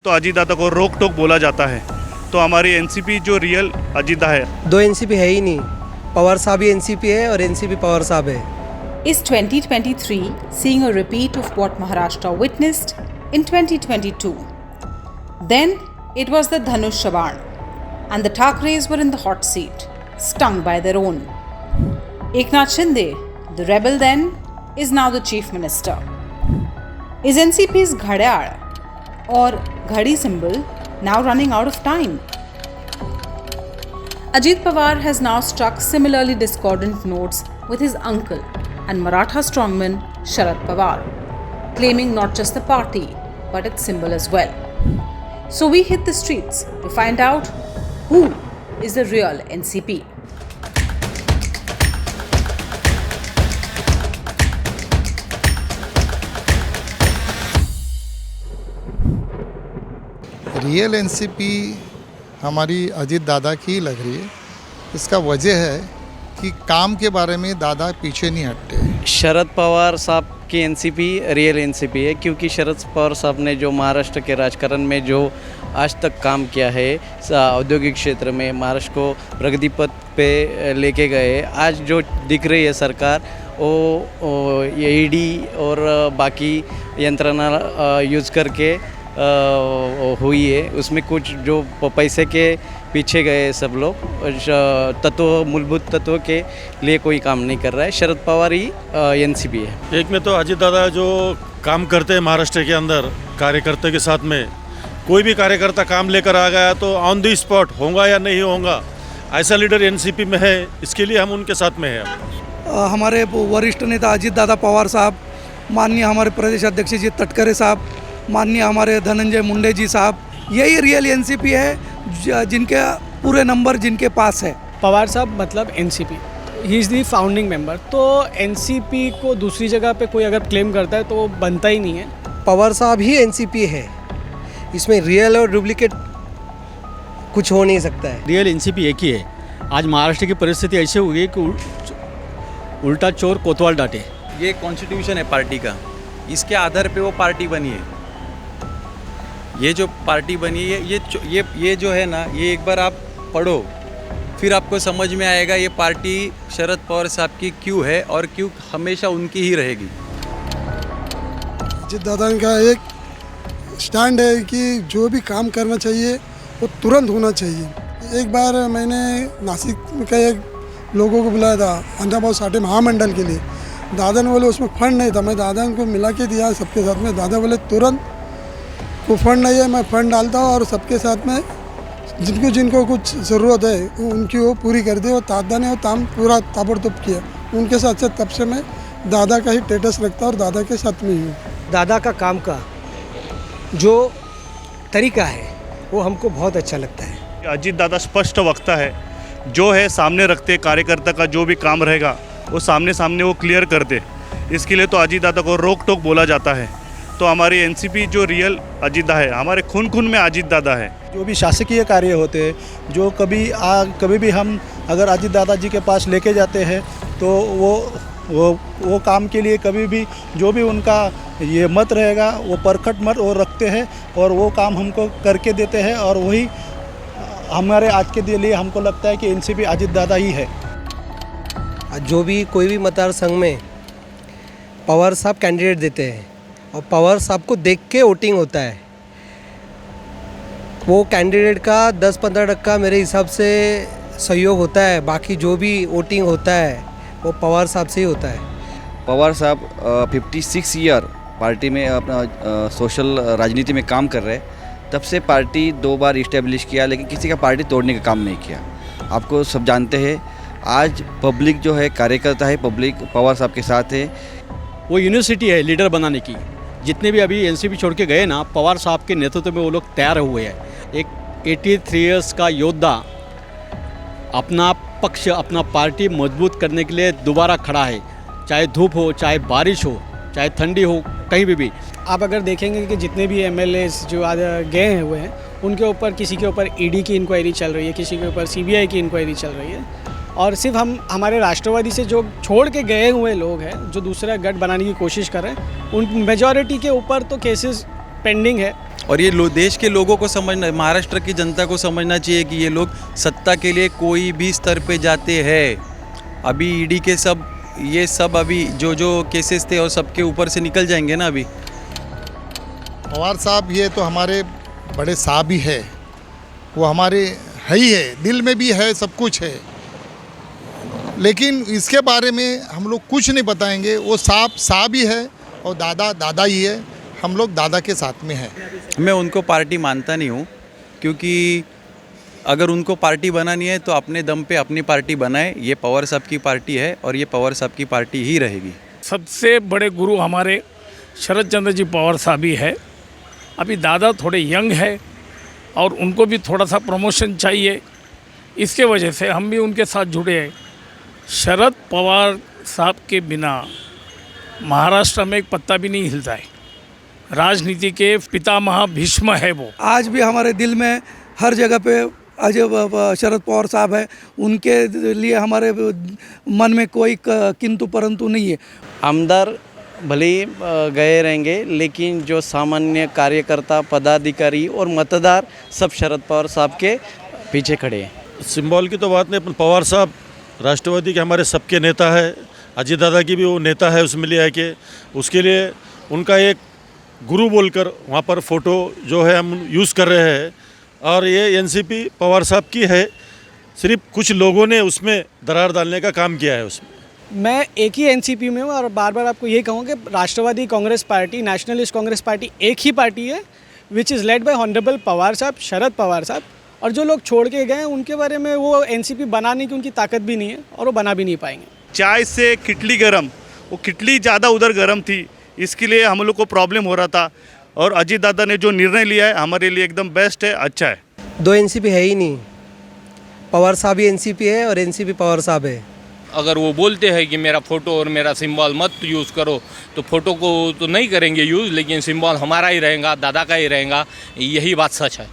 तो अजीतदादा को रोक टोक बोला जाता है। तो हमारी एनसीपी जो रियल अजीतदा है, दो एनसीपी है ही नहीं। पवार साहब भी एनसीपी है और एनसीपी पवार साहब है। Is 2023 seeing a repeat of what Maharashtra witnessed in 2022? Then it was the Dhanush Shaban, and the Thakres were in the hot seat, stung by their own. Eknath Shinde, the rebel then, is now the chief minister. Is NCP's Ghadiyal or Ghadi symbol now running out of time? Ajit Pawar has now struck similarly discordant notes with his uncle and Maratha strongman Sharad Pawar, claiming not just the party but its symbol as well. So we hit the streets to find out who is the real NCP. Real NCP हमारी अजीत दादा की ही लग रही है। इसका वजह है कि काम के बारे में दादा पीछे नहीं हटते। शरद पवार साहब की एनसीपी रियल एनसीपी है, क्योंकि शरद पवार साहब ने जो महाराष्ट्र के राजकारण में जो आज तक काम किया है, औद्योगिक क्षेत्र में महाराष्ट्र को प्रगति पथ पे लेके गए। आज जो दिख रही है सरकार, वो ईडी और बाकी यंत्रणा यूज़ करके हुई है। उसमें कुछ जो पैसे के पीछे गए सब लोग, मूलभूत तत्व के लिए कोई काम नहीं कर रहा है। शरद पवार ही एनसीपी है। एक में तो अजीत दादा जो काम करते हैं महाराष्ट्र के अंदर कार्यकर्ता के साथ में, कोई भी कार्यकर्ता काम लेकर आ गया तो ऑन द स्पॉट होगा या नहीं होगा, ऐसा लीडर एनसीपी में है। इसके लिए हम उनके साथ में हैं। हमारे वरिष्ठ नेता अजीत दादा पवार साहब, माननीय हमारे प्रदेश अध्यक्ष जी तटकरे साहब, माननीय हमारे धनंजय मुंडे जी साहब, यही रियल एनसीपी है जिनके पूरे नंबर जिनके पास है। पवार साहब मतलब NCP, he is the founding member. तो एनसीपी को दूसरी जगह पे कोई अगर क्लेम करता है तो वो बनता ही नहीं है। पवार साहब ही एनसीपी है, इसमें रियल और डुप्लीकेट कुछ हो नहीं सकता है। रियल एनसीपी एक ही है। आज महाराष्ट्र की परिस्थिति ऐसे हो गई कि उल्टा चोर कोतवाल डांटे। ये कॉन्स्टिट्यूशन है पार्टी का, इसके आधार पे वो पार्टी बनी है। ये जो पार्टी बनी है, ये जो है ना, ये एक बार आप पढ़ो, फिर आपको समझ में आएगा ये पार्टी शरद पवार साहब की क्यों है और क्यों हमेशा उनकी ही रहेगी। अजीत दादा का एक स्टैंड है कि जो भी काम करना चाहिए वो तुरंत होना चाहिए। एक बार मैंने नासिक के एक लोगों को बुलाया था अण्णाभाऊ साठे महामंडल के लिए। दादा ने बोले उसमें फंड नहीं था, मैं दादा को मिला के दिया सबके साथ में। दादा बोले तुरंत वो फंड नहीं है, मैं फंड डालता हूँ और सबके साथ में जिनको कुछ ज़रूरत है उनकी वो पूरी कर दी। और दादा ने वो काम पूरा ताबड़तोड़ किया। उनके साथ तब से मैं दादा का ही स्टेटस रखता और दादा के साथ में ही हूँ। दादा का काम का जो तरीका है वो हमको बहुत अच्छा लगता है। अजीत दादा स्पष्ट वक्ता है, जो है सामने रखते, कार्यकर्ता का जो भी काम रहेगा वो सामने वो क्लियर कर दे। इसके लिए तो अजीत दादा को रोक टोक बोला जाता है। तो हमारी एनसीपी जो रियल अजीतदा है, हमारे खून में अजीत दादा है। जो भी शासकीय कार्य होते हैं, जो कभी भी हम अगर अजीत दादा जी के पास लेके जाते हैं तो वो काम के लिए कभी भी जो भी उनका ये मत रहेगा वो परखट मत वो रखते हैं और वो काम हमको करके देते हैं। और वही हमारे आज के लिए हमको लगता है कि एनसीपी अजीत दादा ही है। जो भी कोई भी मतदार संघ में पवार साहब कैंडिडेट देते हैं और पवार साहब को देख के वोटिंग होता है, वो कैंडिडेट का 10-15% मेरे हिसाब से सहयोग होता है। बाकी जो भी वोटिंग होता है वो पवार साहब से ही होता है। पवार साहब 56 ईयर पार्टी में अपना सोशल राजनीति में काम कर रहे हैं। तब से पार्टी 2 बार इस्टेब्लिश किया, लेकिन किसी का पार्टी तोड़ने का काम नहीं किया। आपको सब जानते हैं, आज पब्लिक जो है, कार्यकर्ता है, पब्लिक पवार साहब के साथ है। वो यूनिवर्सिटी है लीडर बनाने की। जितने भी अभी एनसीपी छोड़ के गए ना, पवार साहब के नेतृत्व में वो लोग तैयार हुए हैं। एक 83 इयर्स का योद्धा अपना पक्ष, अपना पार्टी मजबूत करने के लिए दोबारा खड़ा है। चाहे धूप हो, चाहे बारिश हो, चाहे ठंडी हो, कहीं भी। आप अगर देखेंगे कि जितने भी एमएलएस जो आज गए हुए हैं, उनके ऊपर किसी के ऊपर ईडी की इंक्वायरी चल रही है, किसी के ऊपर सीबीआई की इंक्वायरी चल रही है। और सिर्फ हमारे राष्ट्रवादी से जो छोड़ के गए हुए लोग हैं, जो दूसरा गठ बनाने की कोशिश कर रहे हैं, उन मेजॉरिटी के ऊपर तो केसेस पेंडिंग है। और ये देश के लोगों को समझना, महाराष्ट्र की जनता को समझना चाहिए कि ये लोग सत्ता के लिए कोई भी स्तर पे जाते हैं। अभी ईडी के ये सब अभी जो केसेस थे और सबके ऊपर से निकल जाएंगे ना अभी। पवार साहब ये तो हमारे बड़े साहब ही है, वो हमारे है ही है, दिल में भी है, सब कुछ है, लेकिन इसके बारे में हम लोग कुछ नहीं बताएंगे। वो साहब ही है और दादा ही है, हम लोग दादा के साथ में हैं। मैं उनको पार्टी मानता नहीं हूँ, क्योंकि अगर उनको पार्टी बनानी है तो अपने दम पे अपनी पार्टी बनाए। ये पवार साहब की पार्टी है और ये पवार साहब की पार्टी ही रहेगी। सबसे बड़े गुरु हमारे शरद चंद्र जी पवार साहब ही है। अभी दादा थोड़े यंग है और उनको भी थोड़ा सा प्रमोशन चाहिए, इसके वजह से हम भी उनके साथ जुड़े हैं। शरद पवार साहब के बिना महाराष्ट्र में एक पत्ता भी नहीं हिलता है। राजनीति के पितामह भीष्म है वो। आज भी हमारे दिल में हर जगह पे अजय शरद पवार साहब है, उनके लिए हमारे मन में कोई किंतु परंतु नहीं है। आमदार भले ही गए रहेंगे, लेकिन जो सामान्य कार्यकर्ता, पदाधिकारी और मतदार सब शरद पवार साहब के पीछे खड़े हैं। सिंबल की तो बात नहीं, अपन पवार साहब राष्ट्रवादी के हमारे सबके नेता है। अजीत दादा की भी वो नेता है उसमें लिया के, उसके लिए उनका एक गुरु बोलकर वहाँ पर फ़ोटो जो है हम यूज़ कर रहे हैं। और ये एनसीपी पवार साहब की है, सिर्फ कुछ लोगों ने उसमें दरार डालने का काम किया है। उसमें मैं एक ही एनसीपी में हूँ और बार बार आपको ये कहूँ कि राष्ट्रवादी Congress party, nationalist Congress party एक ही पार्टी है, which is led by honourable Pawar साहब, शरद पवार साहब। और जो लोग छोड़ के गए हैं उनके बारे में वो एनसीपी बनाने की उनकी ताकत भी नहीं है और वो बना भी नहीं पाएंगे। चाय से किटली गरम, वो किटली ज़्यादा उधर गरम थी, इसके लिए हम लोग को प्रॉब्लम हो रहा था। और अजीत दादा ने जो निर्णय लिया है हमारे लिए एकदम बेस्ट है, अच्छा है। दो एनसीपी है ही नहीं, पवार साहब ही एनसीपी है और एनसीपी पवार साहब है। अगर वो बोलते हैं कि मेरा फ़ोटो और मेरा सिंबल मत यूज़ करो, तो फ़ोटो को तो नहीं करेंगे यूज़, लेकिन सिंबल हमारा ही रहेगा, दादा का ही रहेगा, यही बात सच है।